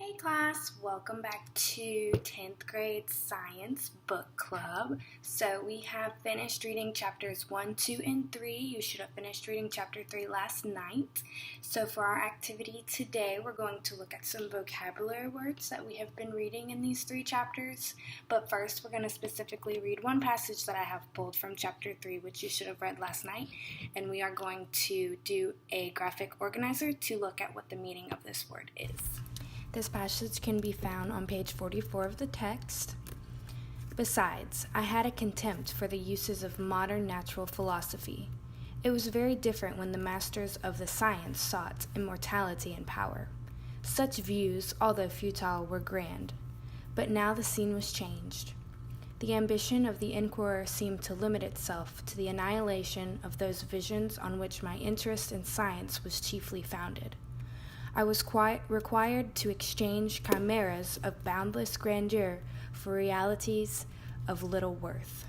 Hey class, welcome back to 10th grade science book club. So we have finished reading chapters 1, 2, and 3. You should have finished reading chapter 3 last night. So for our activity today, we're going to look at some vocabulary words that we have been reading in these 3 chapters. But first, we're going to specifically read one passage that I have pulled from chapter 3, which you should have read last night. And we are going to do a graphic organizer to look at what the meaning of this word is. This passage can be found on page 44 of the text. Besides, I had a contempt for the uses of modern natural philosophy. It was very different when the masters of the science sought immortality and power. Such views, although futile, were grand. But now the scene was changed. The ambition of the inquirer seemed to limit itself to the annihilation of those visions on which my interest in science was chiefly founded. I was required to exchange chimeras of boundless grandeur for realities of little worth.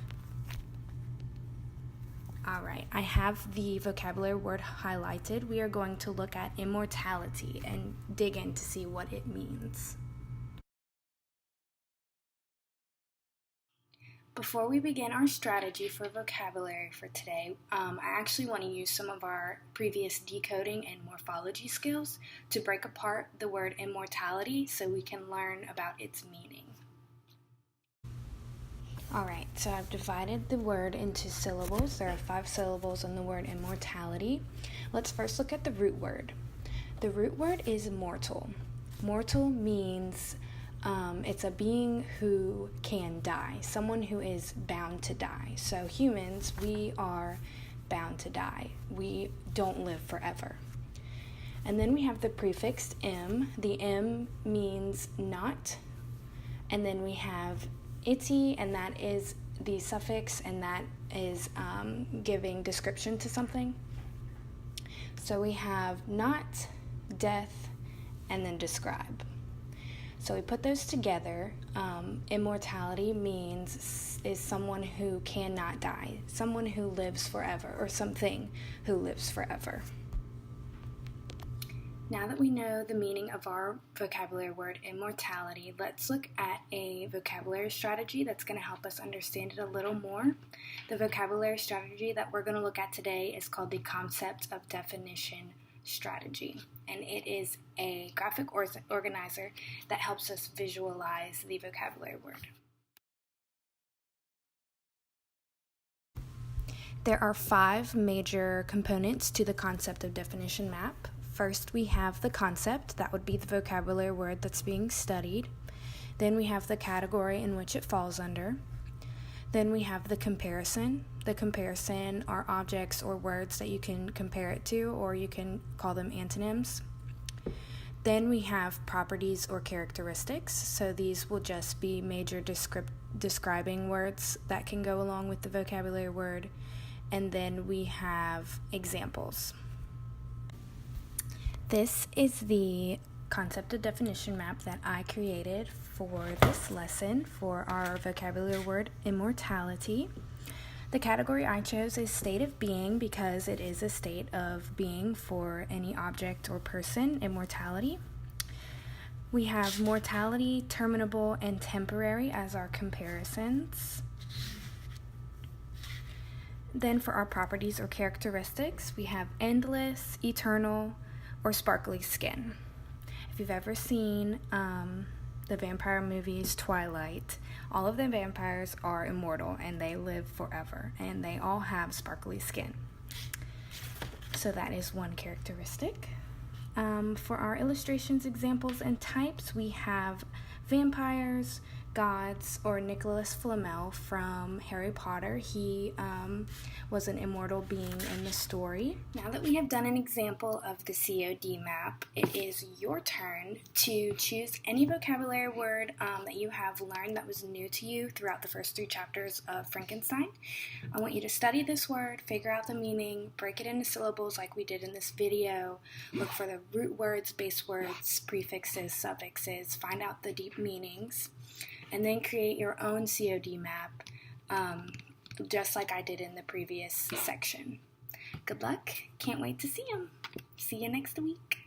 All right, I have the vocabulary word highlighted. We are going to look at immortality and dig in to see what it means. Before we begin our strategy for vocabulary for today, I actually want to use some of our previous decoding and morphology skills to break apart the word immortality so we can learn about its meaning. Alright, so I've divided the word into syllables. There are 5 syllables in the word immortality. Let's first look at the root word. The root word is mortal. Mortal means it's a being who can die, someone who is bound to die. So humans, we are bound to die. We don't live forever. And then we have the prefix m. The m means not. And then we have ity, and that is the suffix, and that is giving description to something. So we have not, death, and then describe. So we put those together. Immortality is someone who cannot die, someone who lives forever, or something who lives forever. Now that we know the meaning of our vocabulary word immortality, let's look at a vocabulary strategy that's going to help us understand it a little more. The vocabulary strategy that we're going to look at today is called the concept of definition strategy, and it is a graphic organizer that helps us visualize the vocabulary word. There are 5 major components to the concept of definition map. First, we have the concept, that would be the vocabulary word that's being studied. Then we have the category in which it falls under. Then we have the comparison. The comparison are objects or words that you can compare it to, or you can call them antonyms. Then we have properties or characteristics. So these will just be major describing words that can go along with the vocabulary word. And then we have examples. This is the concept of definition map that I created for this lesson for our vocabulary word immortality. The category I chose is state of being because it is a state of being for any object or person, immortality. We have mortality, terminable, and temporary as our comparisons. Then for our properties or characteristics, we have endless, eternal, or sparkly skin. If you've ever seen the vampire movies Twilight, all of the vampires are immortal and they live forever, and they all have sparkly skin. So that is one characteristic. For our illustrations, examples, and types, we have vampires, gods, or Nicholas Flamel from Harry Potter. He was an immortal being in the story. Now that we have done an example of the COD map, it is your turn to choose any vocabulary word that you have learned that was new to you throughout the first 3 chapters of Frankenstein. I want you to study this word, figure out the meaning, break it into syllables like we did in this video, look for the root words, base words, prefixes, suffixes, find out the deep meanings, and then create your own COD map, just like I did in the previous section. Good luck. Can't wait to see you. See you next week.